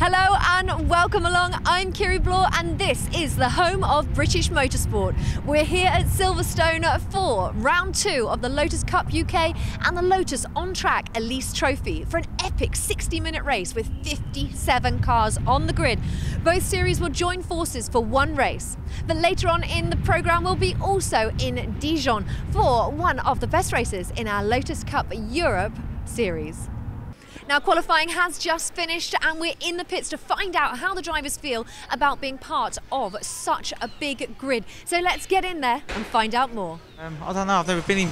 Hello and welcome along. I'm Kiri Bloor and this is the home of British motorsport. We're here at Silverstone for round 2 of the Lotus Cup UK and the Lotus On Track Elise Trophy for an epic 60-minute race with 57 cars on the grid. Both series will join forces for one race. But later on in the programme we'll be also in Dijon for one of the best races in our Lotus Cup Europe series. Now, qualifying has just finished and we're in the pits to find out how the drivers feel about being part of such a big grid. So let's get in there and find out more. I don't know, I've never been in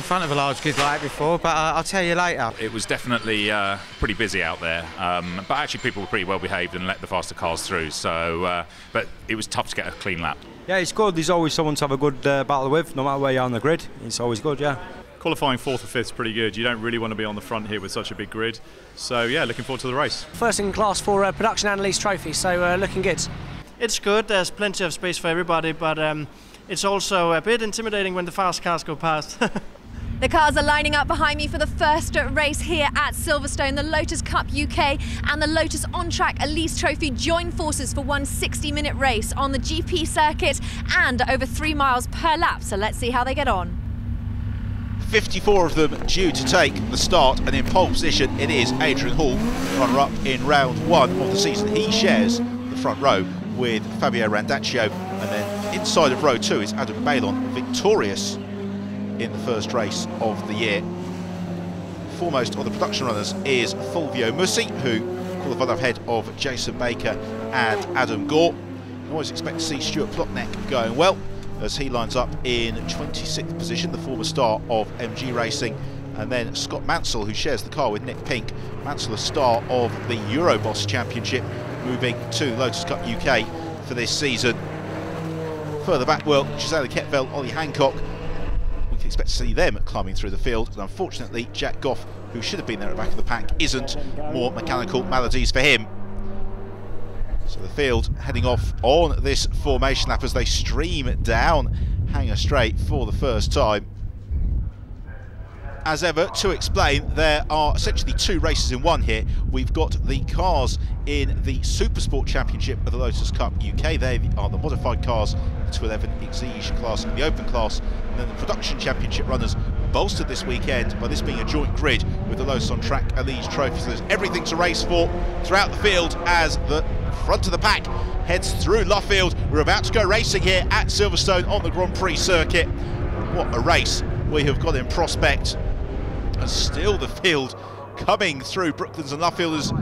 front of a large grid like that before, but I'll tell you later. It was definitely pretty busy out there, but actually people were pretty well behaved and let the faster cars through, so but it was tough to get a clean lap. Yeah, it's good. There's always someone to have a good battle with, no matter where you're on the grid. It's always good, yeah. Qualifying 4th or 5th is pretty good. You don't really want to be on the front here with such a big grid. So yeah, looking forward to the race. First in class for production and Elise Trophy, so looking good. It's good, there's plenty of space for everybody, but it's also a bit intimidating when the fast cars go past. The cars are lining up behind me for the first race here at Silverstone. The Lotus Cup UK and the Lotus On Track Elise Trophy join forces for one 60-minute race on the GP circuit and over 3 miles per lap. So let's see how they get on. 54 of them due to take the start, and in pole position it is Adrian Hall, runner-up in round 1 of the season. He shares the front row with Fabio Randaccio, and then inside of row 2 is Adam Balon, victorious in the first race of the year. Foremost of the production runners is Fulvio Mussi, who qualified ahead of Jason Baker and Adam Gore. I always expect to see Stuart Plotneck going well, as he lines up in 26th position, the former star of MG Racing, and then Scott Mansell, who shares the car with Nick Pink. Mansell, a star of the Euroboss Championship, moving to Lotus Cup UK for this season. Further back, well, Gisela Ketveld, Ollie Hancock, we can expect to see them climbing through the field, and unfortunately Jack Goff, who should have been there at the back of the pack, isn't. More mechanical maladies for him. So the field heading off on this formation lap as they stream down Hangar Straight for the first time. As ever, to explain, there are essentially 2 races in one here. We've got the cars in the Supersport Championship of the Lotus Cup UK. They are the modified cars, the 211 Exigence class and the open class. And then the production championship runners, bolstered this weekend by this being a joint grid with the Lotus On Track Elise Trophy. So there's everything to race for throughout the field as the front of the pack heads through Luffield. We're about to go racing here at Silverstone on the Grand Prix circuit. What a race we have got in prospect. And still the field coming through Brooklands and Luffield as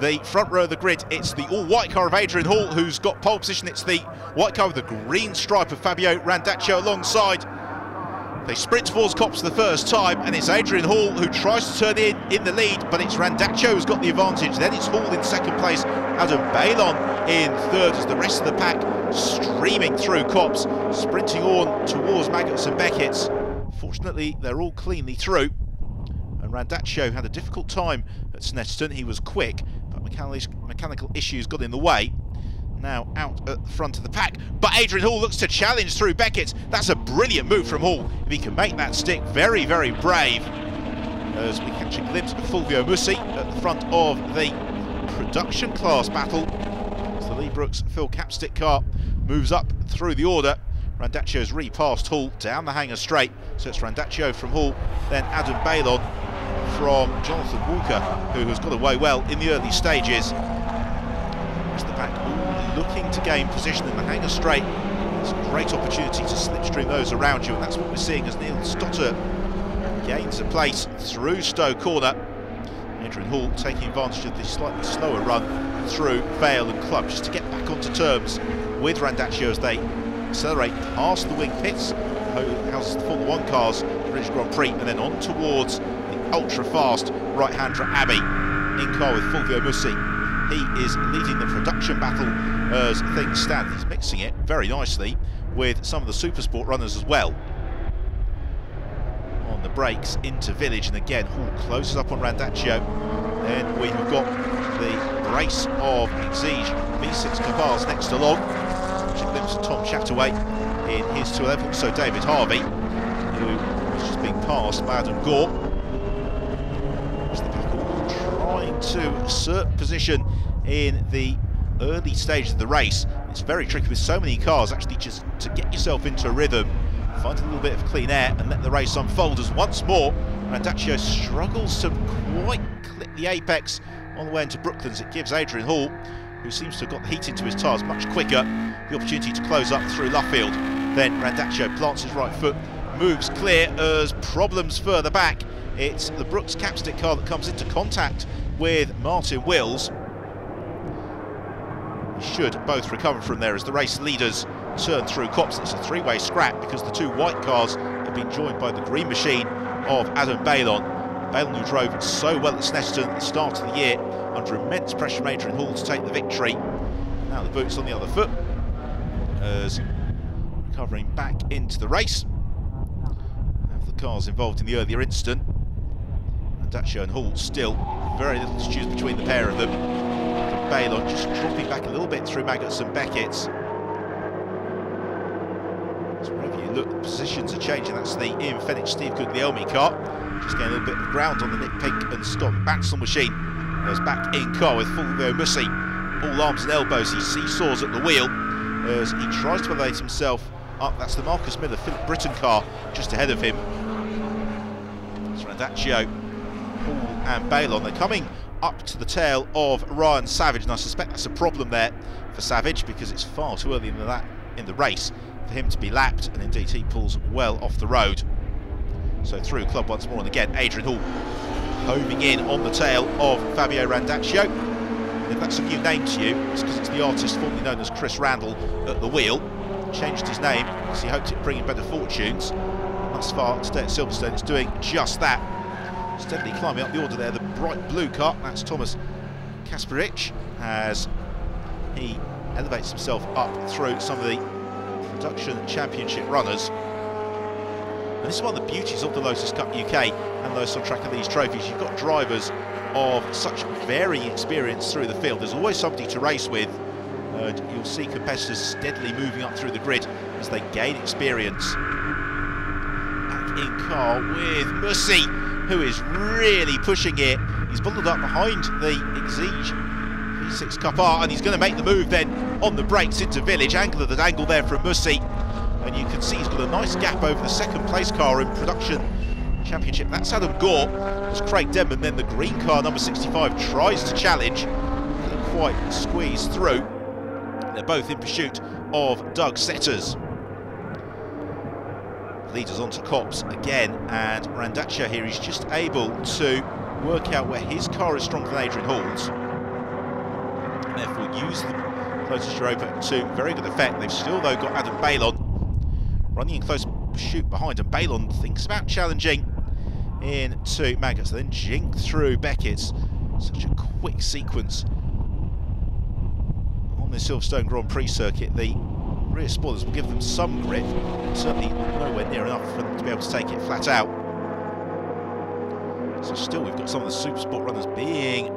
the front row of the grid. It's the all-white car of Adrian Hall who's got pole position. It's the white car with the green stripe of Fabio Randaccio alongside. They sprint towards Copse for the first time, and it's Adrian Hall who tries to turn in the lead, but it's Randaccio who's got the advantage. Then it's Hall in second place, Adam Balon in third as the rest of the pack streaming through Copse, sprinting on towards Maggots and Beckett's. Fortunately, they're all cleanly through, and Randaccio had a difficult time at Snetterton. He was quick, but mechanical issues got in the way. Now out at the front of the pack, but Adrian Hall looks to challenge through Beckett. That's a brilliant move from Hall. If he can make that stick, very, very brave. As we catch a glimpse of Fulvio Mussi at the front of the production class battle. As the Lee Brooks Phill Capstick car moves up through the order. Randaccio's repassed Hall down the Hangar Straight. So it's Randaccio from Hall, then Adam Balon from Jonathan Walker, who has got away well in the early stages. The pack all looking to gain position in the Hangar Straight. It's a great opportunity to slipstream those around you, and that's what we're seeing as Neil Stotter gains a place through Stowe Corner. Adrian Hall taking advantage of the slightly slower run through Vale and Club just to get back onto terms with Randaccio as they accelerate past the wing pits, houses the Formula 1 cars, British Grand Prix, and then on towards the ultra-fast right-hander Abbey in car with Fulvio Mussi. He is leading the production battle as things stand. He's mixing it very nicely with some of the Supersport runners as well. On the brakes into Village, and again Hall closes up on Randaccio. Then we have got the brace of Exige V6 cars next along. Which glimpse of Tom Chataway in his 211, also David Harvey, who was just being passed by Adam Gore. The pack will try trying to assert position in the early stages of the race. It's very tricky with so many cars, actually, just to get yourself into a rhythm, find a little bit of clean air and let the race unfold. As once more, Randaccio struggles to quite clip the apex on the way into Brooklands. It gives Adrian Hall, who seems to have got the heat into his tyres much quicker, the opportunity to close up through Luffield. Then Randaccio plants his right foot, moves clear as problems further back. It's the Brooks Capstick car that comes into contact with Martin Wills. Should both recover from there as the race leaders turn through copse. It's a three-way scrap because the two white cars have been joined by the green machine of Adam Balon. Balon, who drove so well at Snetterton at the start of the year, under immense pressure from Adrian Hall to take the victory. Now the boot's on the other foot as recovering back into the race. Have the cars involved in the earlier incident. Randaccio and Hall still very little to choose between the pair of them. Balon just dropping back a little bit through Maggots and Beckett's. So wherever you look, the positions are changing. That's the Ian Fenwick Steve Guglielmi car. Just getting a little bit of ground on the Nick Pink and Scott Batzel machine. Goes back in car with Fulvio Mussi. All arms and elbows, he seesaws at the wheel as he tries to elevate himself up. That's the Marcus Miller Philip Britton car just ahead of him. It's Randaccio, Hall and Balon. They're coming up to the tail of Ryan Savage, and I suspect that's a problem there for Savage because it's far too early in the race for him to be lapped, and indeed he pulls well off the road. So through club once more, and again Adrian Hall homing in on the tail of Fabio Randaccio. And if that's a new name to you, it's because it's the artist formerly known as Chris Randall at the wheel. Changed his name because he hoped it'd bring him better fortunes. And thus far today at Silverstone it's doing just that. Steadily climbing up the order there, the bright blue car, that's Thomas Kasperich, as he elevates himself up through some of the production championship runners. And this is one of the beauties of the Lotus Cup UK and Lotus on Track of these trophies. You've got drivers of such varying experience through the field. There's always somebody to race with, and you'll see competitors steadily moving up through the grid as they gain experience. Back in car with Mussi, who is really pushing it. He's bundled up behind the Exige V6 Cup R, and he's going to make the move then on the brakes into Village. Angular angle there from Mussi, and you can see he's got a nice gap over the second place car in production championship. That's Adam Gore. As Craig Denman, then the green car number 65 tries to challenge, doesn't quite squeeze through. They're both in pursuit of Doug Setters. Leaders onto copse again, and Randaccio here, he's just able to work out where his car is stronger than Adrian Hall's, and therefore use the Lotus Europa to very good effect. They've still though got Adam Balon running in close pursuit behind, and Balon thinks about challenging into Maggots, then jink through Beckett's. Such a quick sequence on the Silverstone Grand Prix circuit. The rear spoilers will give them some grip, certainly nowhere near enough for them to be able to take it flat out. So still we've got some of the Supersport runners being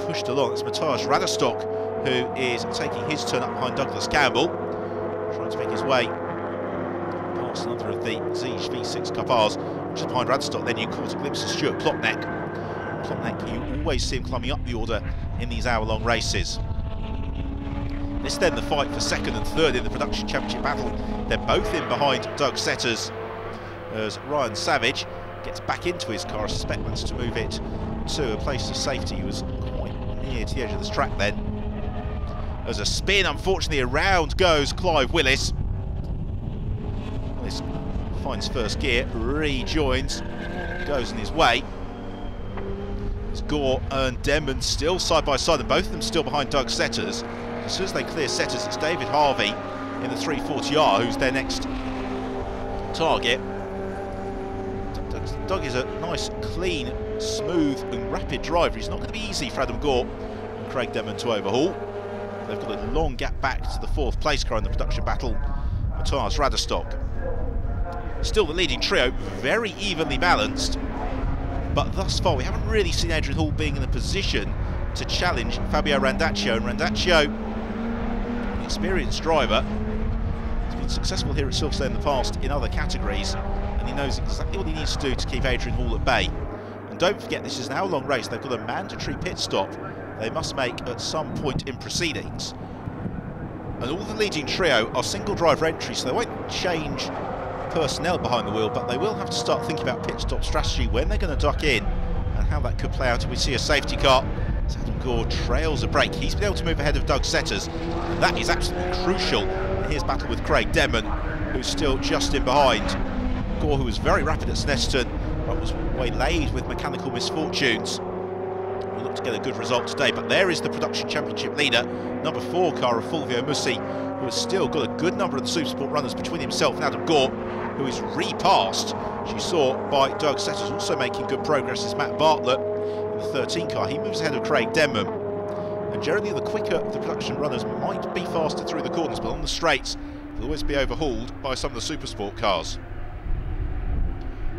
pushed along. It's Mateusz Radostock who is taking his turn up behind Douglas Campbell, trying to make his way past another of the Exige V6 Cup R's. Just behind Radostock then you caught a glimpse of Stuart Plotneck. Plotneck, you always see him climbing up the order in these hour-long races. This then the fight for second and third in the production championship battle. They're both in behind Doug Setters as Ryan Savage gets back into his car. I suspect that's to move it to a place of safety. He was quite near to the edge of this track then. There's a spin, unfortunately around goes Clive Willis. Willis finds first gear, rejoins, goes in his way. It's Gore and Denman still side by side, and both of them still behind Doug Setters. As soon as they clear Setters, it's David Harvey in the 340R who's their next target. Doug is a nice, clean, smooth and rapid driver. He's not going to be easy for Adam Gore and Craig Denman to overhaul. They've got a long gap back to the fourth place car in the production battle, Mateusz Radostock. Still the leading trio, very evenly balanced, but thus far we haven't really seen Adrian Hall being in a position to challenge Fabio Randaccio, and Randaccio, an experienced driver, has been successful here at Silverstone in the past in other categories, and he knows exactly what he needs to do to keep Adrian Hall at bay. And And don't forget, this is an hour-long race. They've got a mandatory pit stop they must make at some point in proceedings. And all the leading trio are single driver entry, so they won't change personnel behind the wheel, but they will have to start thinking about pit stop strategy, when they're going to duck in and how that could play out. If we see a safety car, Adam Gore trails a break. He's been able to move ahead of Doug Setters, and that is absolutely crucial in his battle with Craig Denman, who's still just in behind. Gore, who was very rapid at Snetterton, but was waylaid with mechanical misfortunes. We look to get a good result today, but there is the production championship leader, number 4 car of Fulvio Mussi, who has still got a good number of the Supersport runners between himself and Adam Gore, who is repassed, as you saw, by Doug Setters. Also making good progress is Matt Bartlett in the 13 car. He moves ahead of Craig Denman. And generally the quicker of the production runners might be faster through the corners, but on the straights they'll always be overhauled by some of the Supersport cars.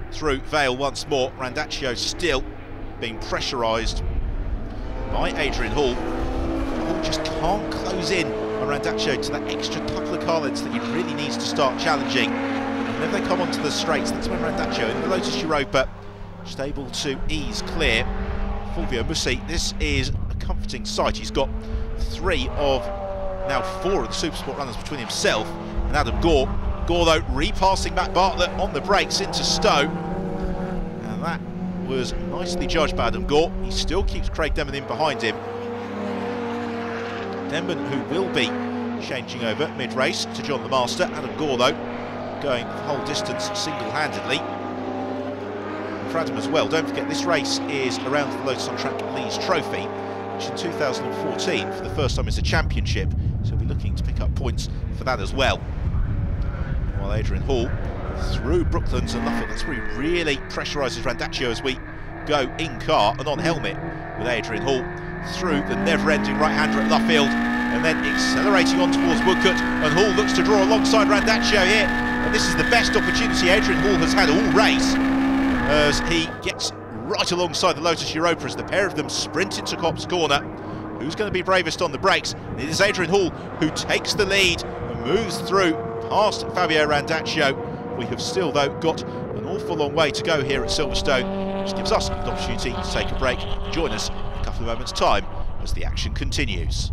Through Vale once more, Randaccio still being pressurised by Adrian Hall. Hall just can't close in on Randaccio to that extra couple of car lengths that he really needs to start challenging. And if they come onto the straights, that's when Randaccio in the Lotus Europa just able to ease clear. Fulvio Mussi, this is a comforting sight. He's got 3 of now 4 of the Supersport runners between himself and Adam Gore. Gore, though, repassing Matt Bartlett on the brakes into Stowe. And that was nicely judged by Adam Gore. He still keeps Craig Denman in behind him. Denman, who will be changing over mid-race to John the Master. Adam Gore, though, going the whole distance single-handedly. For Adam as well, don't forget, this race is around the Lotus on Track Lees Trophy, which in 2014, for the first time, is a championship. So we'll be looking to pick up points for that as well. While Adrian Hall through Brooklands and Luffolk, that's where he really pressuриses Randaccio as we go in car and on helmet with Adrian Hall through the never-ending right-hander at Luffield, and then accelerating on towards Woodcote, and Hall looks to draw alongside Randaccio here, and this is the best opportunity Adrian Hall has had all race, as he gets right alongside the Lotus Europa as the pair of them sprint into Copse Corner. Who's going to be bravest on the brakes? It is Adrian Hall who takes the lead and moves through past Fabio Randaccio. We have still, though, got an awful long way to go here at Silverstone, which gives us an opportunity to take a break. Join us in a couple of moments' time as the action continues.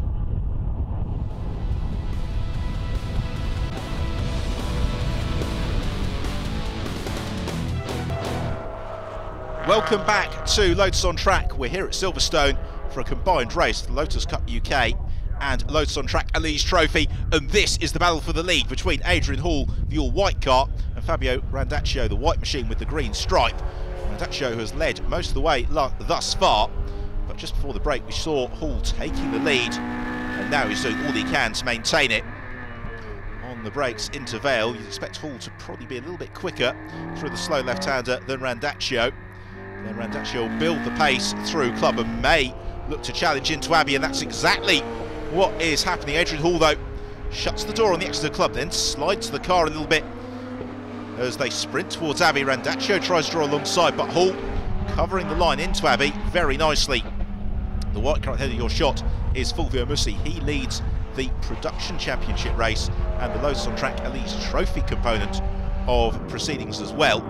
Welcome back to Lotus on Track. We're here at Silverstone for a combined race, the Lotus Cup UK and Lotus on Track Elise Trophy, and this is the battle for the lead between Adrian Hall, the all-white car, and Fabio Randaccio, the white machine with the green stripe. Randaccio has led most of the way thus far, but just before the break we saw Hall taking the lead, and now he's doing all he can to maintain it. On the brakes into Vale, you'd expect Hall to probably be a little bit quicker through the slow left-hander than Randaccio. Then Randaccio will build the pace through Club and may look to challenge into Abbey, and that's exactly what is happening. Adrian Hall, though, shuts the door on the exit of Club, then slides the car a little bit as they sprint towards Abbey. Randaccio tries to draw alongside, but Hall covering the line into Abbey very nicely. The white car ahead of your shot is Fulvio Mussi. He leads the production championship race and the Lotus on Track Elise Trophy component of proceedings as well.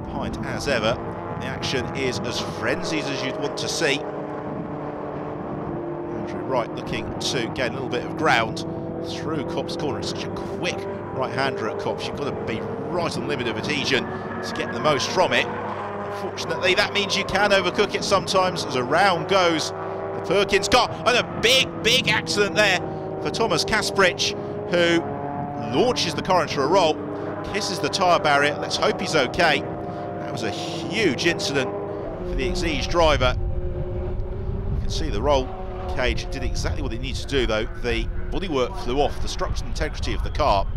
Behind, as ever, the action is as frenzied as you'd want to see. Wright looking to gain a little bit of ground through Copse Corner. It's such a quick right-hander at Copse. You've got to be right on the limit of adhesion to get the most from it. Unfortunately, that means you can overcook it sometimes as around goes the Perkins car. And a big accident there for Thomas Kasprich, who launches the car into a roll, kisses the tyre barrier. Let's hope he's okay. That was a huge incident for the Exige driver. You can see the roll cage did exactly what it needed to do, though. The bodywork flew off. The structural integrity of the car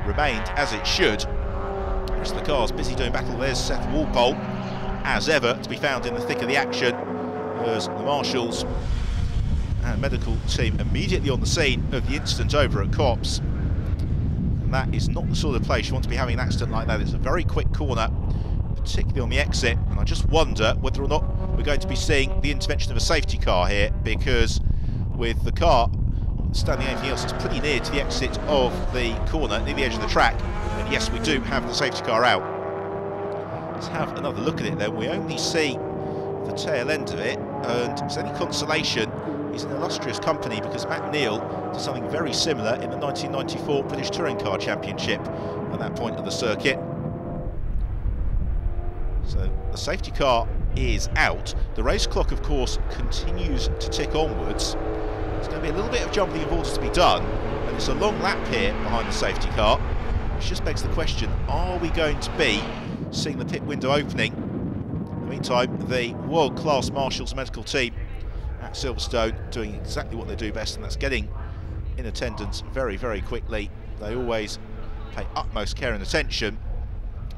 remained as it should. The rest of the car's busy doing battle. There's Seth Walpole, as ever, to be found in the thick of the action, as the marshals and medical team immediately on the scene of the incident over at Copse. And that is not the sort of place you want to be having an accident like that. It's a very quick corner, particularly on the exit, and I just wonder whether or not we're going to be seeing the intervention of a safety car here, because with the car standing anything else, it's pretty near to the exit of the corner, near the edge of the track, and yes, we do have the safety car out. Let's have another look at it then. We only see the tail end of it, and if there's any consolation, he's in illustrious company because Matt Neal did something very similar in the 1994 British Touring Car Championship at that point of the circuit. So the safety car is out. The race clock, of course, continues to tick onwards. There's going to be a little bit of jumping of orders to be done, and it's a long lap here behind the safety car, which just begs the question, are we going to be seeing the pit window opening? In the meantime, the world-class Marshals medical team at Silverstone doing exactly what they do best, and that's getting in attendance very, very quickly. They always pay utmost care and attention.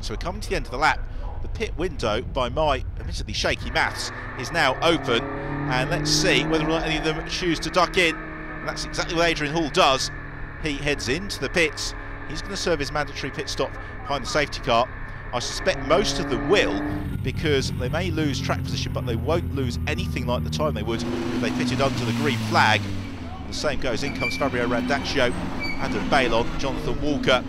So we're coming to the end of the lap. The pit window, by my admittedly shaky maths, is now open, and let's see whether or not any of them choose to duck in. And that's exactly what Adrian Hall does. He heads into the pits. He's going to serve his mandatory pit stop behind the safety car. I suspect most of them will, because they may lose track position, but they won't lose anything like the time they would if they pitted under the green flag. The same goes, in comes Fabio Randaccio, Adam Bailon, Jonathan Walker,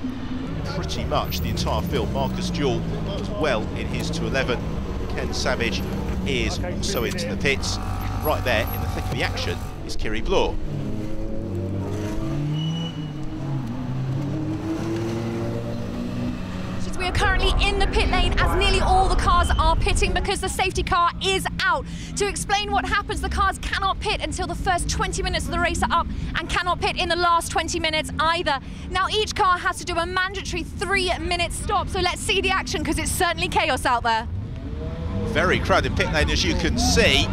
pretty much the entire field. Marcus Jewell as well in his 211. Ken Savage is also into the pits. Right there in the thick of the action is Thierry Bloor. We are currently in the pit lane as nearly all the cars are pitting because the safety car is out. To explain what happens, the cars cannot pit until the first 20 minutes of the race are up and cannot pit in the last 20 minutes either. Now each car has to do a mandatory 3-minute stop, so let's see the action because it's certainly chaos out there. Very crowded pit lane, as you can see.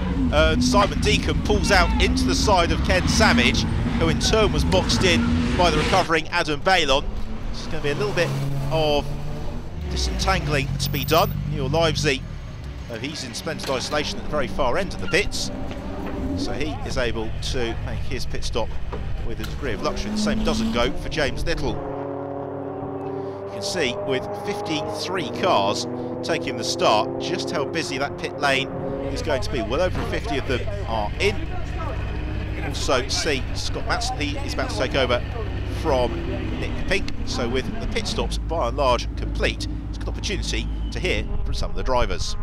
Simon Deacon pulls out into the side of Ken Savage, who in turn was boxed in by the recovering Adam Bailon. This is going to be a little bit of disentangling to be done. Neil Livesey, he's in splendid isolation at the very far end of the pits, so he is able to make his pit stop with a degree of luxury. The same doesn't go for James Little. You can see with 53 cars taking the start just how busy that pit lane is going to be. Well over 50 of them are in. Also see Scott Matson, he is about to take over from Nick Pink, so with the pit stops by and large complete, it's a good opportunity to hear from some of the drivers.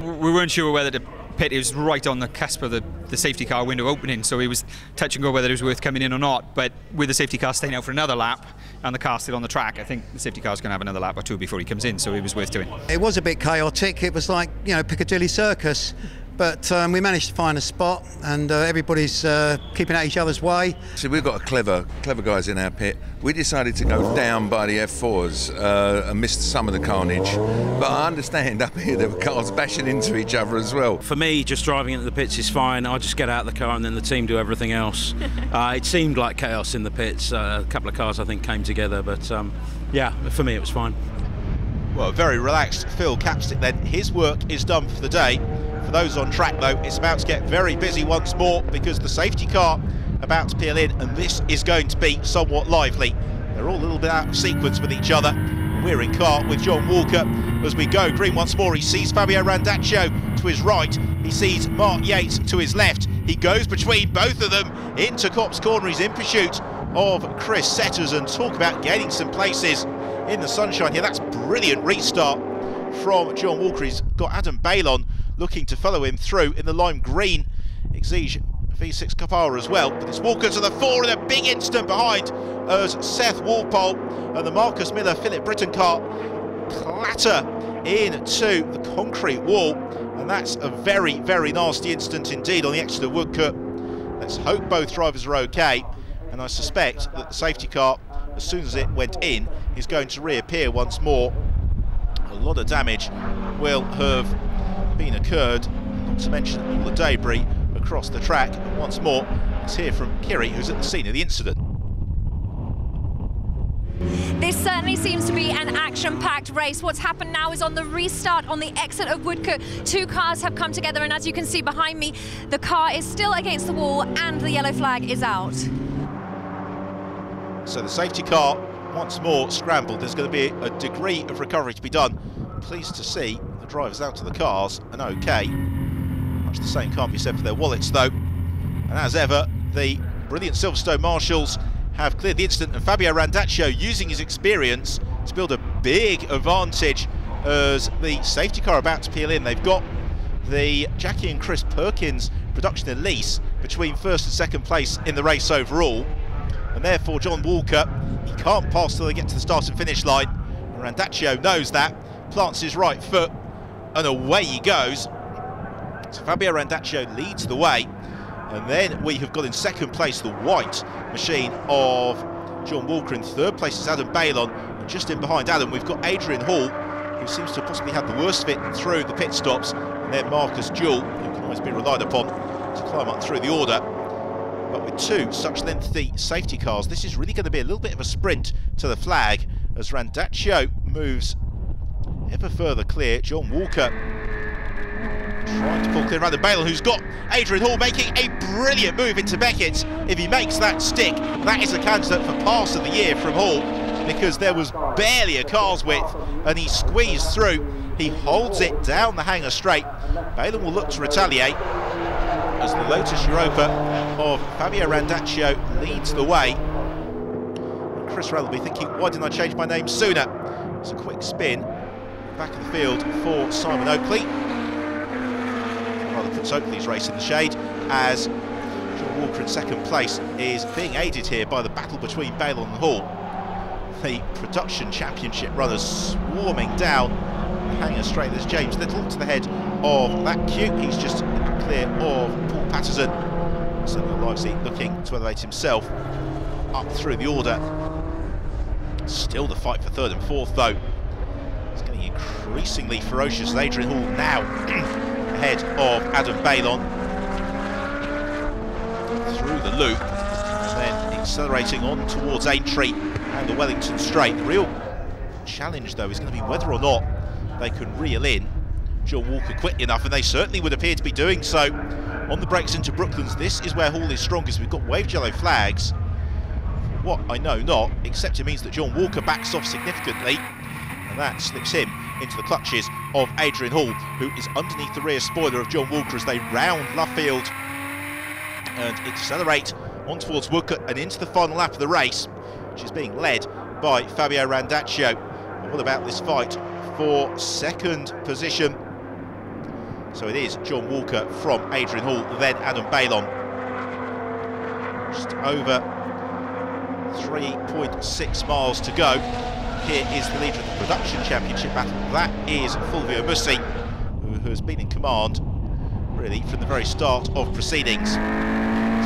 We weren't sure whether the pit was right on the cusp of the safety car window opening, so it was touch and go whether it was worth coming in or not, but with the safety car staying out for another lap and the car still on the track, I think the safety car's going to have another lap or two before he comes in, so it was worth doing. It was a bit chaotic. It was like, you know, Piccadilly Circus. But we managed to find a spot, and everybody's keeping out each other's way. So we've got clever guys in our pit. We decided to go down by the F4s and missed some of the carnage. But I understand up here there were cars bashing into each other as well. For me, just driving into the pits is fine. I just get out of the car and then the team do everything else. It seemed like chaos in the pits. A couple of cars I think came together, but yeah, for me it was fine. Well, very relaxed Phill Capstick then. His work is done for the day. For those on track though, it's about to get very busy once more because the safety car about to peel in, and this is going to be somewhat lively. They're all a little bit out of sequence with each other. We're in Carr with John Walker as we go green once more. He sees Fabio Randaccio to his right. He sees Mark Yates to his left. He goes between both of them into Copse Corner. He's in pursuit of Chris Setters, and talk about gaining some places in the sunshine here. That's brilliant restart from John Walker. He's got Adam Bailon looking to follow him through in the lime green Exigence V6 Cup R as well. But it's Walker to the fore in a big instant behind as Seth Walpole and the Marcus Miller Philip Britton car clatter into the concrete wall, and that's a very, very nasty instant indeed on the Exeter Woodcut. Let's hope both drivers are okay, and I suspect that the safety car, as soon as it went in, is going to reappear once more. A lot of damage will have been occurred, not to mention all the debris across the track. And once more, let's hear from Kiri, who's at the scene of the incident. This certainly seems to be an action-packed race. What's happened now is on the restart on the exit of Woodcote, two cars have come together, and as you can see behind me, the car is still against the wall and the yellow flag is out. So the safety car once more scrambled. There's going to be a degree of recovery to be done. Pleased to see the drivers out of the cars and okay. Much the same can't be said for their wallets though. And as ever, the brilliant Silverstone marshals have cleared the incident, and Fabio Randaccio using his experience to build a big advantage as the safety car about to peel in. They've got the Jackie and Chris Perkins production Elise between first and second place in the race overall, and therefore John Walker, he can't pass till they get to the start and finish line. And Randaccio knows that, plants his right foot, and away he goes. So Fabio Randaccio leads the way, and then we have got in second place the white machine of John Walker. In third place is Adam Bailon, and just in behind Adam we've got Adrian Hall, who seems to have possibly had the worst of it through the pit stops, and then Marcus Jewell, who can always be relied upon to climb up through the order. But with two such lengthy safety cars, this is really going to be a little bit of a sprint to the flag as Randaccio moves ever further clear. John Walker trying to pull clear of Adam Bailon, who's got Adrian Hall making a brilliant move into Beckett. If he makes that stick, that is a candidate for pass of the year from Hall, because there was barely a car's width and he squeezed through. He holds it down the hanger straight. Bailon will look to retaliate as the Lotus Europa of Fabio Randaccio leads the way. And Chris Rell will be thinking, why didn't I change my name sooner? It's a quick spin back of the field for Simon Oakley. Rather puts Oakley's race in the shade as John Walker in second place is being aided here by the battle between Bailon and Hall. The production championship runners swarming down the hanger straight. There's James Little to the head of that queue. He's just clear of Paul Patterson. Certainly Livesey looking to elevate himself up through the order. Still the fight for third and fourth though. It's getting increasingly ferocious. Adrian Hall now ahead of Adam Bailon through the loop, and then accelerating on towards Aintree and the Wellington Straight. The real challenge though is going to be whether or not they can reel in John Walker quick enough, and they certainly would appear to be doing so. On the brakes into Brooklands, this is where Hall is strongest. We've got waved yellow flags. What I know not, except it means that John Walker backs off significantly, and that slips him into the clutches of Adrian Hall, who is underneath the rear spoiler of John Walker as they round Luffield and accelerate on towards Woodcote and into the final lap of the race, which is being led by Fabio Randaccio. And what about this fight for second position? So it is John Walker from Adrian Hall, then Adam Bailon. Just over 3.6 miles to go. Here is the leader of the production championship battle. That is Fulvio Mussi, who has been in command really from the very start of proceedings. So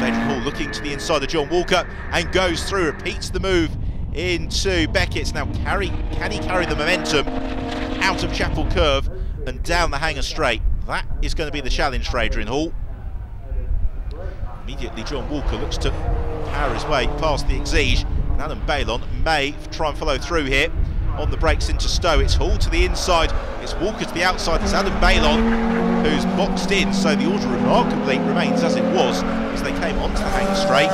Adrian Hall looking to the inside of John Walker and goes through, repeats the move into Beckett. Now can he carry the momentum out of Chapel Curve and down the hanger straight? That is going to be the challenge for Adrian Hall. Immediately John Walker looks to power his way past the Exige, and Adam Bailon may try and follow through here. On the brakes into Stowe, it's Hall to the inside, it's Walker to the outside, it's Adam Bailon who's boxed in, so the order remarkably remains as it was as they came onto the hanger straight.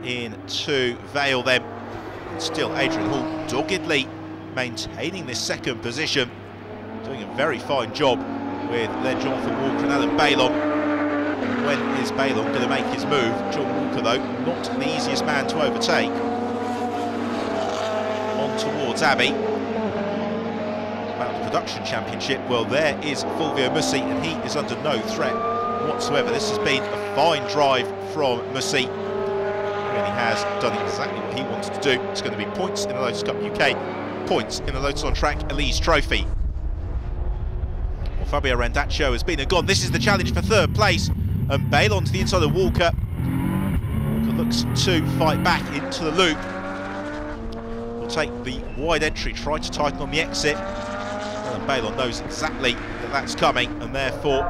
Into Vale then, and still Adrian Hall doggedly maintaining this second position, doing a very fine job with then Jonathan Walker and Adam Bailon. When is Bailon going to make his move? John Walker though, not the easiest man to overtake. On towards Abbey. About the production championship, well there is Fulvio Mussi, and he is under no threat whatsoever. This has been a fine drive from Mussi. Really has done exactly what he wanted to do. It's going to be points in the Lotus Cup UK, points in the Lotus on Track Elise Trophy. Well, Fabio Randaccio has been and gone. This is the challenge for third place, and Bailon to the inside of Walker. Walker looks to fight back into the loop. Will take the wide entry, try to tighten on the exit. And Bailon knows exactly that that's coming, and therefore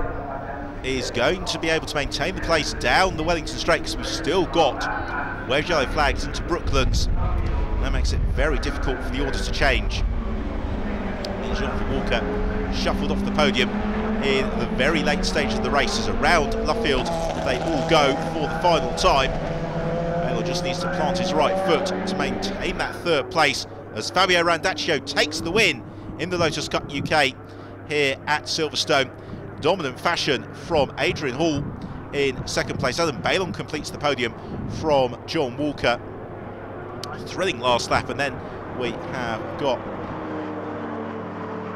is going to be able to maintain the place down the Wellington Straight, because we've still got waved yellow flags into Brooklands. That makes it very difficult for the order to change. And Jonathan Walker shuffled off the podium in the very late stage of the race as around Luffield they all go for the final time. Bailon just needs to plant his right foot to maintain that third place as Fabio Randaccio takes the win in the Lotus Cup UK here at Silverstone. Dominant fashion from Adrian Hall in second place. Adam Bailon completes the podium from John Walker. Thrilling last lap, and then we have got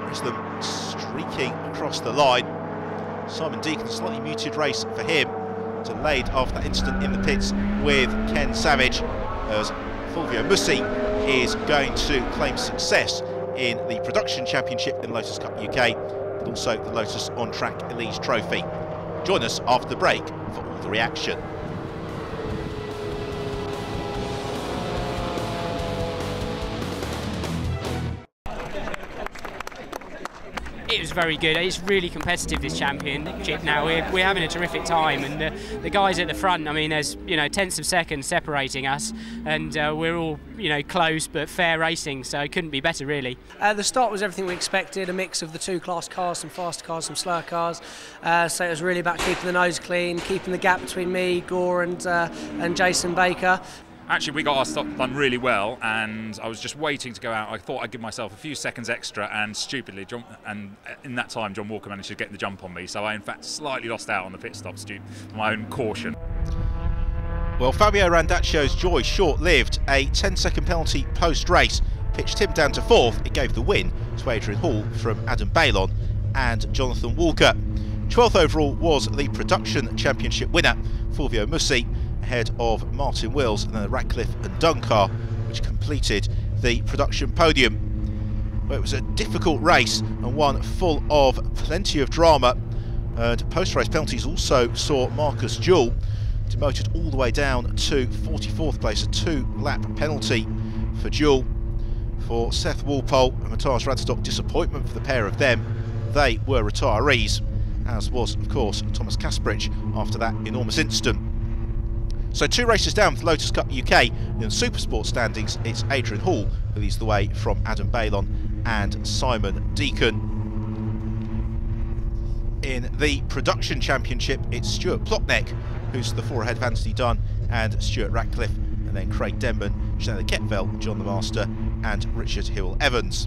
There's them streaking across the line. Simon Deacon, slightly muted race for him, delayed after that incident in the pits with Ken Savage, as Fulvio Mussi is going to claim success in the Production Championship in Lotus Cup UK, but also the Lotus On Track Elise Trophy. Join us after the break for all the reaction. It was very good. It's really competitive, this championship now. We're having a terrific time, and the guys at the front, I mean, there's tenths of seconds separating us, and we're all close but fair racing, so it couldn't be better really. The start was everything we expected, a mix of the two-class cars, some faster cars, some slower cars. So it was really about keeping the nose clean, keeping the gap between me, Gore, and Jason Baker. Actually, we got our stop done really well, and I was just waiting to go out. I thought I'd give myself a few seconds extra, and stupidly, in that time, John Walker managed to get the jump on me. So I, in fact, slightly lost out on the pit stop due to my own caution. Well, Fabio Randaccio's joy short-lived. A 10-second penalty post-race pitched him down to 4th. It gave the win to Adrian Hall from Adam Bailon and Jonathan Walker. 12th overall was the Production Championship winner, Fulvio Mussi, ahead of Martin Wills and then Ratcliffe and Duncar, which completed the production podium. Well, it was a difficult race and one full of plenty of drama, and post-race penalties also saw Marcus Jewell demoted all the way down to 44th place, a 2-lap penalty for Jewell. For Seth Walpole and Matthias Radstock, disappointment for the pair of them. They were retirees, as was of course Thomas Kasprich after that enormous incident. So 2 races down for the Lotus Cup UK. In the Supersport standings, it's Adrian Hall who leads the way from Adam Bailon and Simon Deacon. In the Production Championship, it's Stuart Plotneck who's the 4 ahead of Anthony Dunn and Stuart Ratcliffe, and then Craig Denman, Chanel Ketvel, John the Master and Richard Hill-Evans.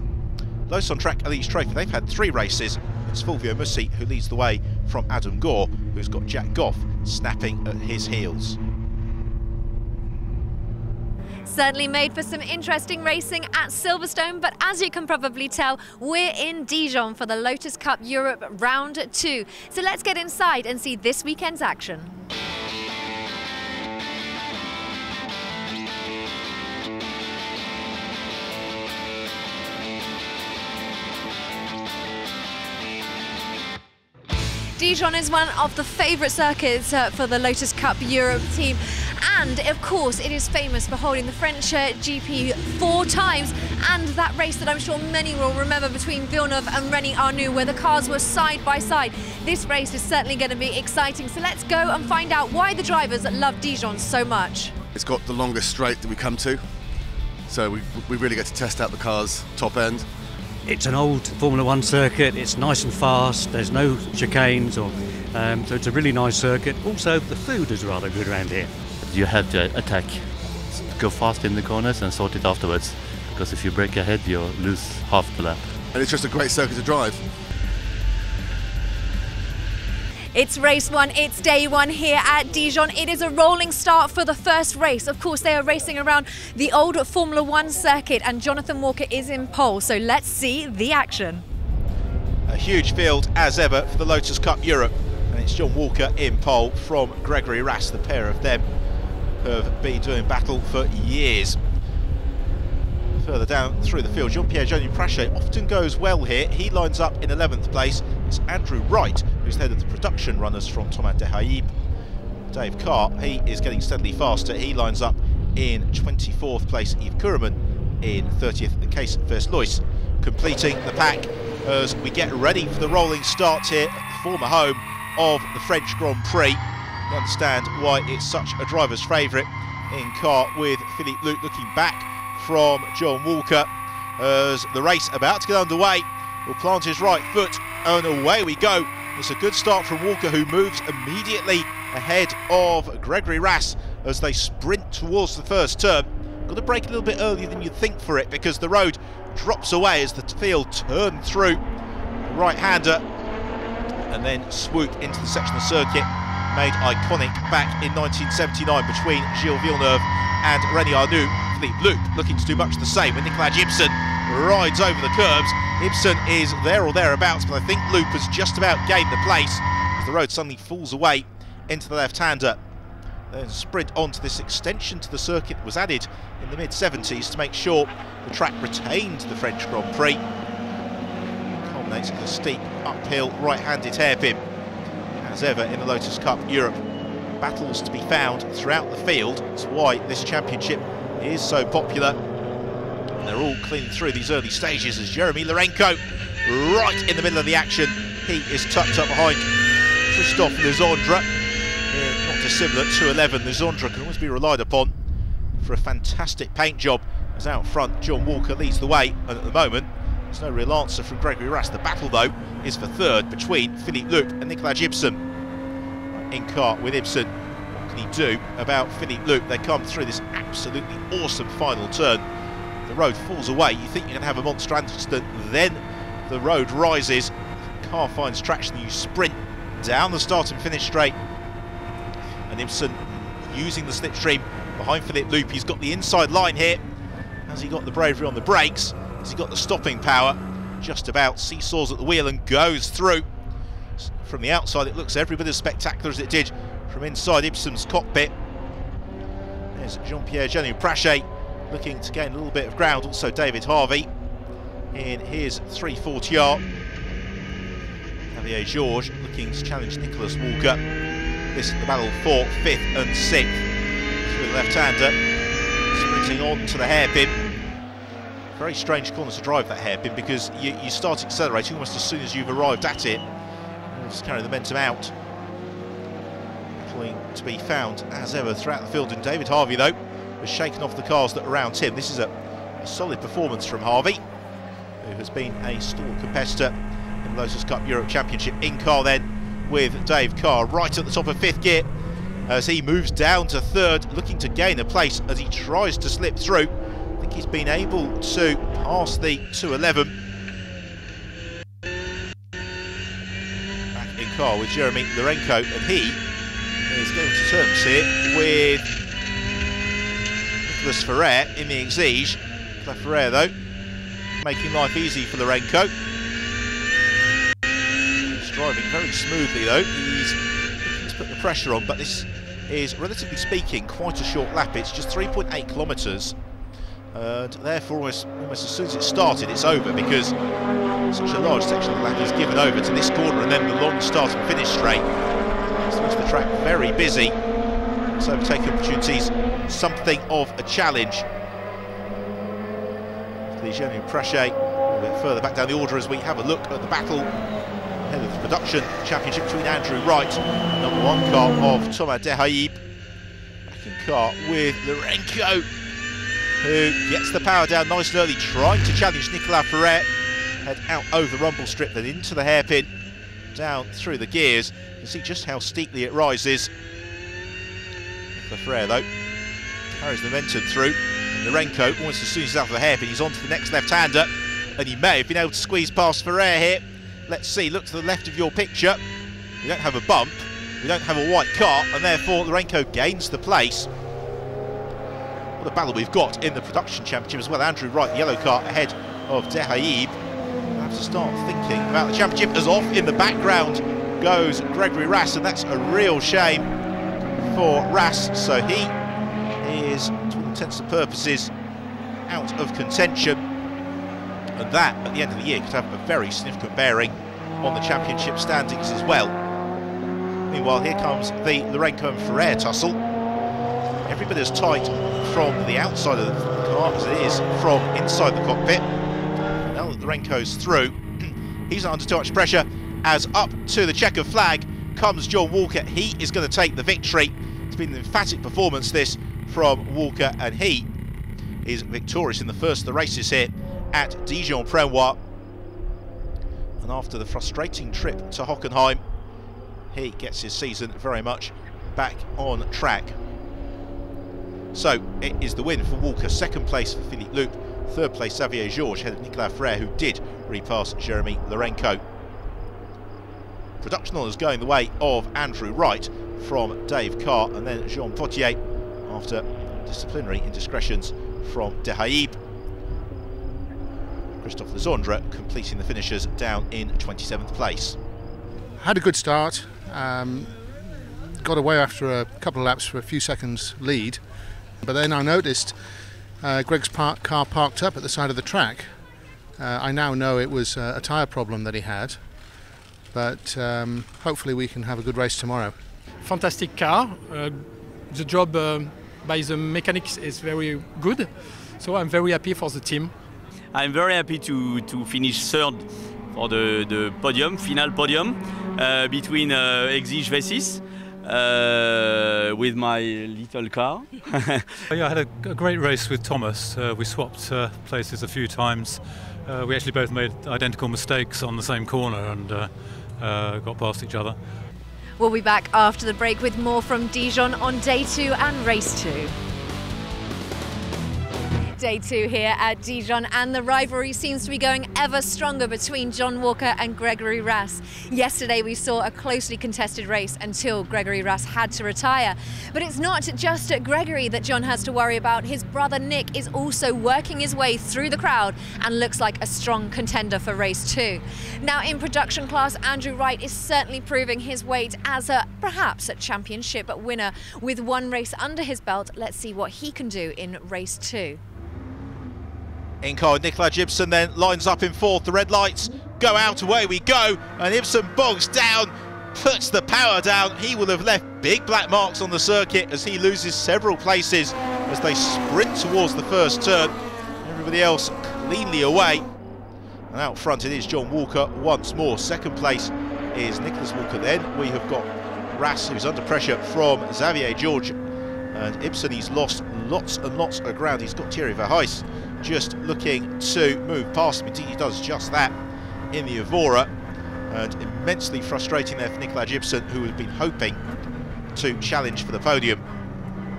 Lotus On Track Elite Trophy, they've had 3 races. It's Fulvio Mussi who leads the way from Adam Gore, who's got Jack Goff snapping at his heels. Certainly made for some interesting racing at Silverstone, but as you can probably tell, we're in Dijon for the Lotus Cup Europe Round 2. So let's get inside and see this weekend's action. Dijon is one of the favourite circuits for the Lotus Cup Europe team, and of course it is famous for holding the French GP 4 times, and that race that I'm sure many will remember between Villeneuve and Rennie Arnoux, where the cars were side by side. This race is certainly going to be exciting, so let's go and find out why the drivers love Dijon so much. It's got the longest straight that we come to, so we really get to test out the cars top end. It's an old Formula 1 circuit, it's nice and fast, there's no chicanes, so it's a really nice circuit. Also, the food is rather good around here. You have to attack, go fast in the corners and sort it afterwards, because if you break ahead, you lose half the lap. And it's just a great circuit to drive. It's race 1, it's day 1 here at Dijon. It is a rolling start for the first race. Of course, they are racing around the old Formula 1 circuit, and Jonathan Walker is in pole, so let's see the action. A huge field as ever for the Lotus Cup Europe, and it's John Walker in pole from Gregory Rass. The pair of them have been doing battle for years. Further down through the field, Jean-Pierre Joni-Prache often goes well here. He lines up in 11th place. It's Andrew Wright, who's the head of the production runners from Thomas de Haïb. Dave Carr, he is getting steadily faster. He lines up in 24th place. Yves Kureman in 30th. The case Vers-Lois completing the pack as we get ready for the rolling start here at the former home of the French Grand Prix. You understand why it's such a driver's favourite in Carr, with Philippe Luc looking back from John Walker as the race about to get underway. Will plant his right foot and away we go. It's a good start from Walker, who moves immediately ahead of Gregory Rass as they sprint towards the first turn. Got to brake a little bit earlier than you'd think for it, because the road drops away as the field turn through. Right-hander and then swoop into the section of circuit made iconic back in 1979 between Gilles Villeneuve and Rennie Arnoux. Philippe Luc looking to do much the same, with Nikolaj Ipsen rides over the curbs. Ipsen is there or thereabouts, but I think Loop has just about gained the place as the road suddenly falls away into the left-hander. Then sprint onto this extension to the circuit that was added in the mid-70s to make sure the track retained the French Grand Prix. Culminates in a steep uphill right-handed hairpin. As ever in the Lotus Cup Europe, battles to be found throughout the field. That's why this championship is so popular. And they're all cleaning through these early stages as Jérémy Lourenço, right in the middle of the action. He is tucked up behind Christophe Lisandre. Not dissimilar to 11. Lisandre can always be relied upon for a fantastic paint job. As out front, John Walker leads the way, and at the moment, there's no real answer from Gregory Rass. The battle, though, is for third between Philippe Loop and Nikolaj Ipsen. In Carr with Ipsen. What can he do about Philippe Loop? They come through this absolutely awesome final turn. The road falls away. You think you're going to have a monster accident, then the road rises. Carr finds traction. You sprint down the start and finish straight. And Ipsen using the slipstream behind Philippe Loop. He's got the inside line here. Has he got the bravery on the brakes? Has he got the stopping power? Just about seesaws at the wheel and goes through. From the outside it looks every bit as spectacular as it did from inside Ipsen's cockpit. There's Jean-Pierre Janu-Prache looking to gain a little bit of ground. Also David Harvey in his 340R. Xavier Georges looking to challenge Nicholas Walker. This is the battle for 5th and 6th. Through the left-hander, sprinting on to the hairpin. Very strange corner to drive that hairpin because you start accelerating almost as soon as you've arrived at it. And just carry the momentum out. Battling to be found as ever throughout the field. And David Harvey, though, has shaken off the cars that are around him. This is a solid performance from Harvey, who has been a stalwart competitor in the Lotus Cup Europe Championship. In Carr then with Dave Carr right at the top of 5th gear as he moves down to 3rd, looking to gain a place as he tries to slip through. I think he's been able to pass the 211. Back in Carr with Jérémy Lourenço, and he is going to terms here with Nicolas Ferrer in the Exige. Ferrer, though, making life easy for Lourenço. He's driving very smoothly, though. He's looking to put the pressure on, but this is, relatively speaking, quite a short lap. It's just 3.8 kilometres. And therefore, almost as soon as it started, it's over because such a large section of the lap is given over to this corner and then the long start and finish straight. This makes the track very busy. So overtaking opportunities, something of a challenge. Janu-Prache a little bit further back down the order as we have a look at the battle ahead of the production championship between Andrew Wright, number 1 car of Thomas Dehaib. Back in Carr with Lourenço, who gets the power down nice and early, trying to challenge Nicolas Ferrer. Head out over the rumble strip, then into the hairpin, down through the gears. You can see just how steeply it rises. Nicolas Ferrer, though, carries the momentum through. And Lourenço, almost as soon as he's out of the hairpin, he's on to the next left-hander. And he may have been able to squeeze past Ferrer here. Let's see, look to the left of your picture. We don't have a bump, we don't have a white car, and therefore Lourenço gains the place. What a battle we've got in the production championship as well. Andrew Wright, the yellow car, ahead of Dehaib. We'll have to start thinking about the championship as off in the background goes Gregory Rass, and that's a real shame for Rass. So he is, to all intents and purposes, out of contention. And that, at the end of the year, could have a very significant bearing on the championship standings as well. Meanwhile, here comes the Lourenço and Ferrer tussle. Every bit as tight from the outside of the car as it is from inside the cockpit. Now that Lourenço's through, he's not under too much pressure as up to the checkered flag comes John Walker. He is going to take the victory. It's been an emphatic performance, this, from Walker, and he is victorious in the first of the races here at Dijon-Prenois. And after the frustrating trip to Hockenheim, he gets his season very much back on track. So it is the win for Walker, 2nd place for Philippe Loop, 3rd place Xavier Georges, ahead of Nikolaj Ferrer, who did repass Jérémy Lourenço. Production honours going the way of Andrew Wright from Dave Carr, and then Jean Potier after disciplinary indiscretions from Dehaib. Christophe Lezondre completing the finishers down in 27th place. Had a good start, got away after a couple of laps for a few seconds lead, but then I noticed Greg's car parked up at the side of the track. I now know it was a tyre problem that he had, but hopefully we can have a good race tomorrow. Fantastic car. The job by the mechanics is very good, so I'm very happy for the team. I'm very happy to finish third for the podium, final podium, between Exigence with my little car. Yeah, I had a great race with Thomas. We swapped places a few times. We actually both made identical mistakes on the same corner and got past each other. We'll be back after the break with more from Dijon on day 2 and race 2. Day 2 here at Dijon, and the rivalry seems to be going ever stronger between John Walker and Gregory Rass. Yesterday we saw a closely contested race until Gregory Rass had to retire. But it's not just Gregory that John has to worry about. His brother Nick is also working his way through the crowd and looks like a strong contender for race 2. Now in production class, Andrew Wright is certainly proving his weight as perhaps a championship winner with one race under his belt. Let's see what he can do in race 2. In car, Nikolaj Ipsen then lines up in 4th. The red lights go out, away we go, and Ipsen bogs down, puts the power down. He will have left big black marks on the circuit as he loses several places as they sprint towards the first turn. Everybody else cleanly away. And out front it is John Walker once more. Second place is Nicholas Walker. Then we have got Rass, who's under pressure from Xavier George. And Ipsen, he's lost lots and lots of ground. He's got Thierry Verhiest just looking to move past him. Indeed, he does just that in the Evora, and immensely frustrating there for Nikolaj Ipsen, who had been hoping to challenge for the podium.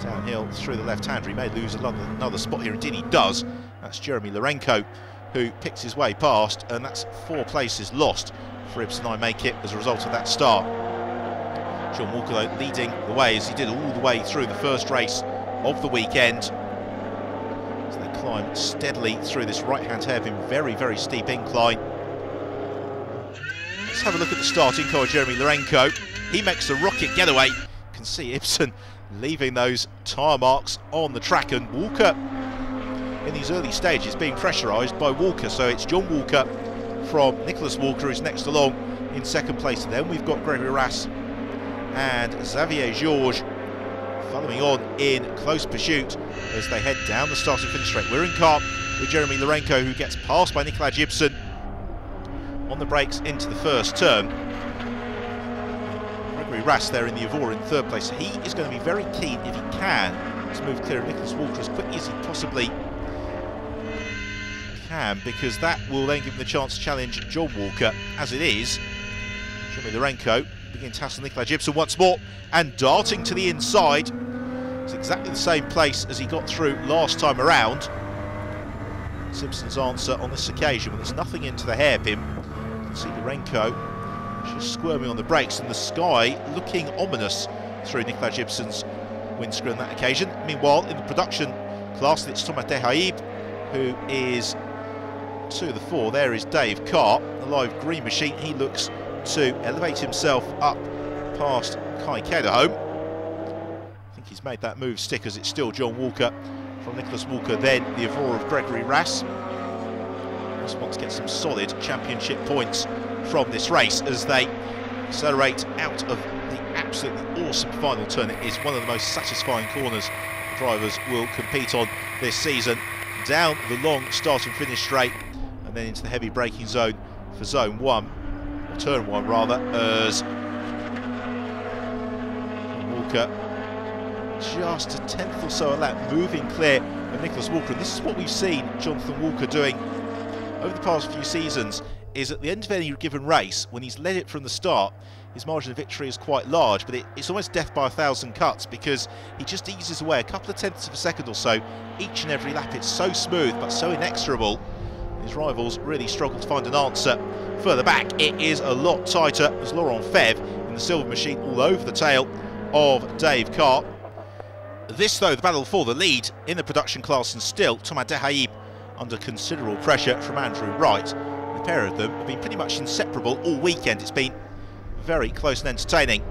Downhill through the left-hander, he may lose another spot here. Indeed he does. That's Jérémy Lourenço who picks his way past, and that's 4 places lost for Ipsen, I make it, as a result of that start. John Walker though leading the way as he did all the way through the first race of the weekend. So they climb steadily through this right-hand hairpin, very, very steep incline. Let's have a look at the starting car, Jérémy Lourenço. He makes a rocket getaway. You can see Ipsen leaving those tyre marks on the track, and Walker in these early stages being pressurised by Walker. So it's John Walker from Nicholas Walker who's next along in second place. And then we've got Gregory Rass and Xavier George following on in close pursuit as they head down the starting finish straight. We're in car with Jérémy Lourenço, who gets passed by Nikolaj Ipsen on the brakes into the first turn. Gregory Rass there in the Evora in third place. He is going to be very keen, if he can, to move clear of Nicholas Walker as quickly as he possibly can, because that will then give him the chance to challenge John Walker. As it is, Jérémy Lourenço begins to hassle Nikolaj Ipsen once more, and darting to the inside. It's exactly the same place as he got through last time around. Simpson's answer on this occasion, when there's nothing into the hairpin. You can see Lourenço just squirming on the brakes, and the sky looking ominous through Nikolaj Ipsen's windscreen on that occasion. Meanwhile, in the production class, it's Thomas Dehaib, who is to the fore. There is Dave Carr, the live green machine. He looks to elevate himself up past Cederholm. I think he's made that move stick, as it's still John Walker from Nicholas Walker, then the Evora of Gregory Rass. Just wants to get some solid championship points from this race as they accelerate out of the absolutely awesome final turn. It is one of the most satisfying corners the drivers will compete on this season. Down the long start and finish straight, and then into the heavy braking zone for zone 1. Turn 1 rather, as Walker just a tenth or so a lap moving clear of Nicholas Walker. And this is what we've seen Jonathan Walker doing over the past few seasons, is at the end of any given race, when he's led it from the start, his margin of victory is quite large, but it's almost death by 1,000 cuts, because he just eases away a couple of tenths of a second or so each and every lap. It's so smooth but so inexorable. His rivals really struggle to find an answer. Further back, it is a lot tighter. There's Laurent Fevre in the silver machine all over the tail of Dave Carr. This, though, the battle for the lead in the production class, and still Thomas Dehaib under considerable pressure from Andrew Wright. The pair of them have been pretty much inseparable all weekend. It's been very close and entertaining.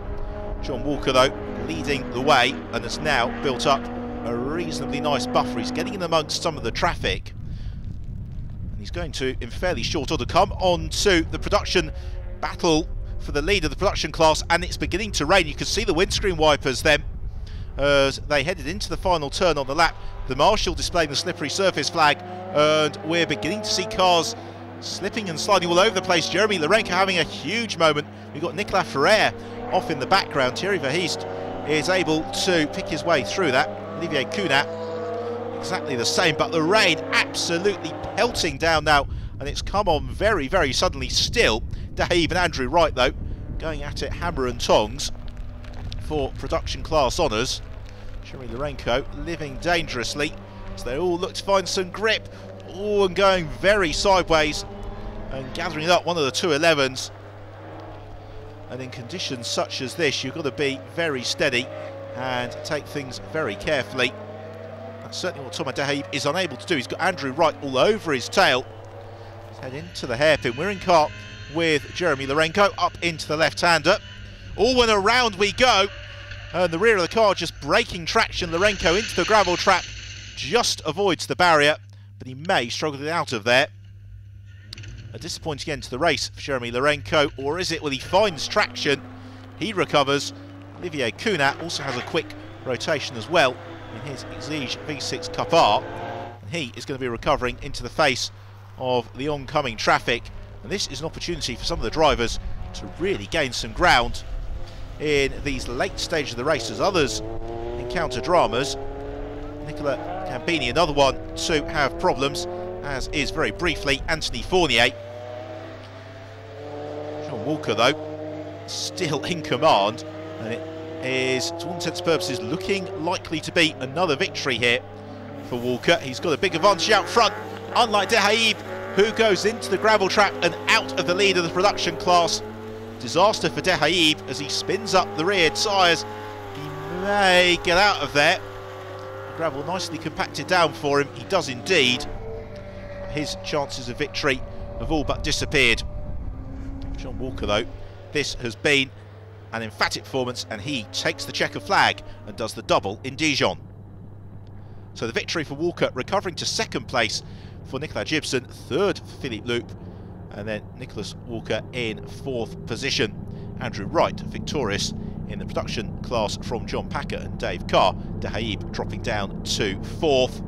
John Walker, though, leading the way and has now built up a reasonably nice buffer. He's getting in amongst some of the traffic. And he's going to, in fairly short order, come on to the production battle for the lead of the production class, and it's beginning to rain. You can see the windscreen wipers then as they headed into the final turn on the lap. The marshal displaying the slippery surface flag, and we're beginning to see cars slipping and sliding all over the place. Jérémy Lourenço having a huge moment. We've got Nikolaj Ferrer off in the background. Thierry Verhiest is able to pick his way through that. Olivier Cunat exactly the same, but the rain absolutely pelting down now, and it's come on very, very suddenly. Still, Datum and Andrew Wright, though, going at it hammer and tongs for production class honours. Jérémy Lourenço living dangerously as they all look to find some grip. Oh, and going very sideways and gathering up one of the 211s. And in conditions such as this, you've got to be very steady and take things very carefully. That's certainly what Thomas Datum is unable to do. He's got Andrew Wright all over his tail. Let's head into the hairpin. We're in car with Jérémy Lourenço up into the left-hander. All and around we go. And the rear of the car just breaking traction. Lourenço into the gravel trap, just avoids the barrier, but he may struggle to get out of there. A disappointing end to the race for Jérémy Lourenço, or is it? Well, he finds traction, he recovers. Olivier Cunat also has a quick rotation as well in his Exigence V6 Cup R, and he is going to be recovering into the face of the oncoming traffic. And this is an opportunity for some of the drivers to really gain some ground in these late stages of the race as others encounter dramas. Nicola Campini, another one to have problems, as is very briefly Anthony Fournier. John Walker, though, still in command, and it is, to all intents and purposes, looking likely to be another victory here for Walker. He's got a big advantage out front, unlike Datum, who goes into the gravel trap and out of the lead of the production class. Disaster for Datum as he spins up the rear tyres. He may get out of there. The gravel nicely compacted down for him. He does indeed. His chances of victory have all but disappeared. John Walker, though, this has been an emphatic performance, and he takes the checker flag and does the double in Dijon. So the victory for Walker, recovering to second place for Nikolaj Ipsen, third for Philippe Loup, and then Nicholas Walker in fourth position. Andrew Wright victorious in the production class from John Packer and Dave Carr. Datum dropping down to fourth.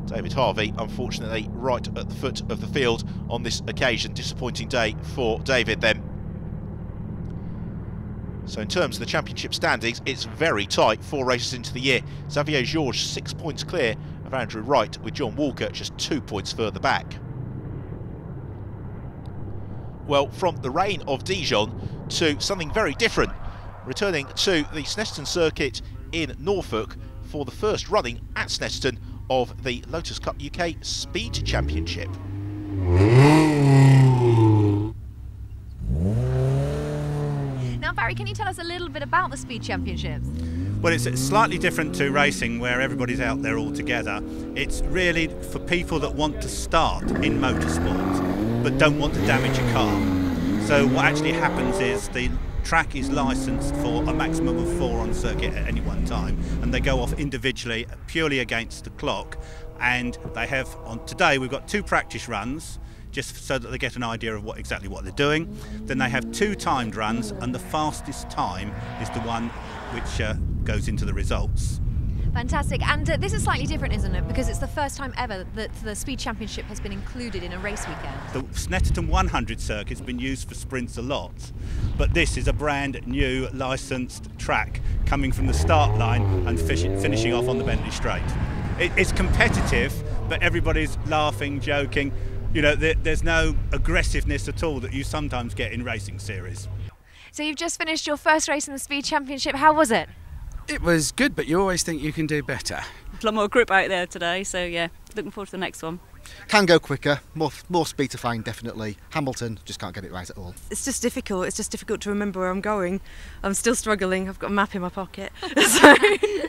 David Harvey, unfortunately, right at the foot of the field on this occasion. Disappointing day for David then. So in terms of the championship standings, it's very tight, 4 races into the year. Xavier Georges 6 points clear of Andrew Wright, with John Walker just 2 points further back. Well, from the rain of Dijon to something very different, returning to the Snetterton circuit in Norfolk for the first running at Snetterton of the Lotus Cup UK Speed Championship. Now, Barry, can you tell us a little bit about the Speed Championships? Well, it's slightly different to racing where everybody's out there all together. It's really for people that want to start in motorsport but don't want to damage a car. So what actually happens is the track is licensed for a maximum of 4 on circuit at any one time, and they go off individually purely against the clock. And they have, on today we've got 2 practice runs just so that they get an idea of exactly what they're doing. Then they have 2 timed runs, and the fastest time is the one which goes into the results. Fantastic. And this is slightly different, isn't it? Because it's the first time ever that the Speed Championship has been included in a race weekend. The Snetterton 100 circuit's been used for sprints a lot, but this is a brand new licensed track coming from the start line and finishing off on the Bentley Straight. It's competitive, but everybody's laughing, joking. You know, there's no aggressiveness at all that you sometimes get in racing series. So you've just finished your first race in the Speed Championship. How was it? It was good, but you always think you can do better. A lot more grip out there today, so yeah, looking forward to the next one. Can go quicker, more speed to find, definitely. Hamilton just can't get it right at all. It's just difficult. It's just difficult to remember where I'm going. I'm still struggling. I've got a map in my pocket.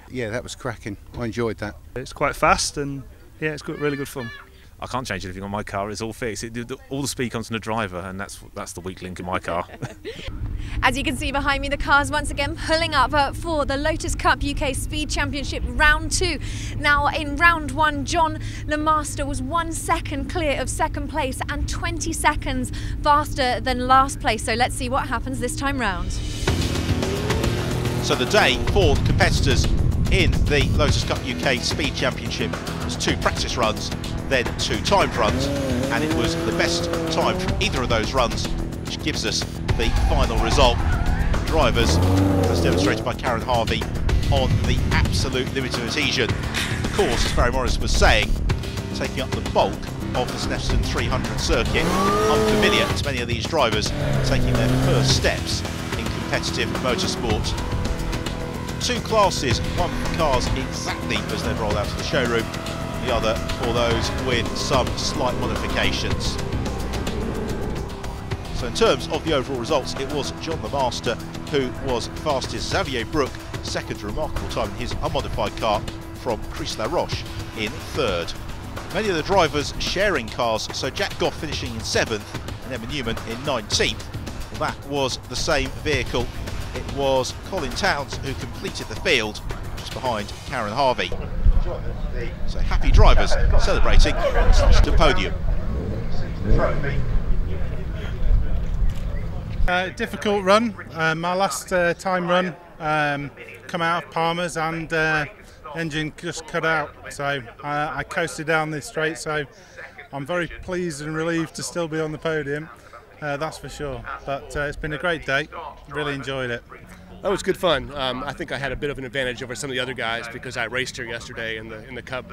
Yeah, that was cracking. I enjoyed that. It's quite fast and yeah, it's got really good fun. I can't change anything on my car. It's all fixed. All the speed comes from the driver, and that's the weak link in my car. As you can see behind me, the cars once again pulling up for the Lotus Cup UK Speed Championship round 2. Now in round 1, John Lemaster was 1 second clear of second place and 20 seconds faster than last place. So let's see what happens this time round. So the day for the competitors in the Lotus Cup UK Speed Championship was 2 practice runs, then 2 timed runs, and it was the best time from either of those runs which gives us the final result. Drivers, as demonstrated by Carr and Harvey, on the absolute limit of adhesion. The course, as Barry Morris was saying, taking up the bulk of the Silverstone 300 circuit, unfamiliar to many of these drivers taking their first steps in competitive motorsport. 2 classes, one for cars exactly as they've rolled out of the showroom, the other for those with some slight modifications. So in terms of the overall results, it was John Lemaster who was fastest, Xavier Brook second, remarkable time in his unmodified car from Chris-La-Roche in 3rd. Many of the drivers sharing cars, so Jack Goff finishing in 7th and Emma Newman in 19th. Well, that was the same vehicle. It was Colin Towns who completed the field just behind Karen Harvey. So happy drivers celebrating the podium. Difficult run. My last time run come out of Palmer's and engine just cut out. So I coasted down this straight. So I'm very pleased and relieved to still be on the podium. That's for sure. But it's been a great day. Really enjoyed it. That was good fun. I think I had a bit of an advantage over some of the other guys because I raced here yesterday in the Cup,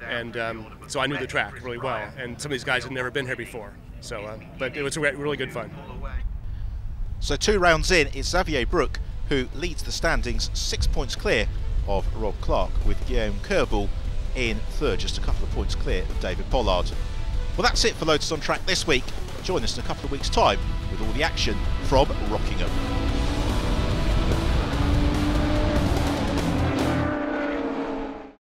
and so I knew the track really well. And some of these guys had never been here before. So, but it was really good fun. So 2 rounds in, it's Xavier Brook who leads the standings, 6 points clear of Rob Clark, with Guillaume Kerbel in 3rd, just a couple of points clear of David Pollard. Well, that's it for Lotus on Track this week. Join us in a couple of weeks' time with all the action from Rockingham.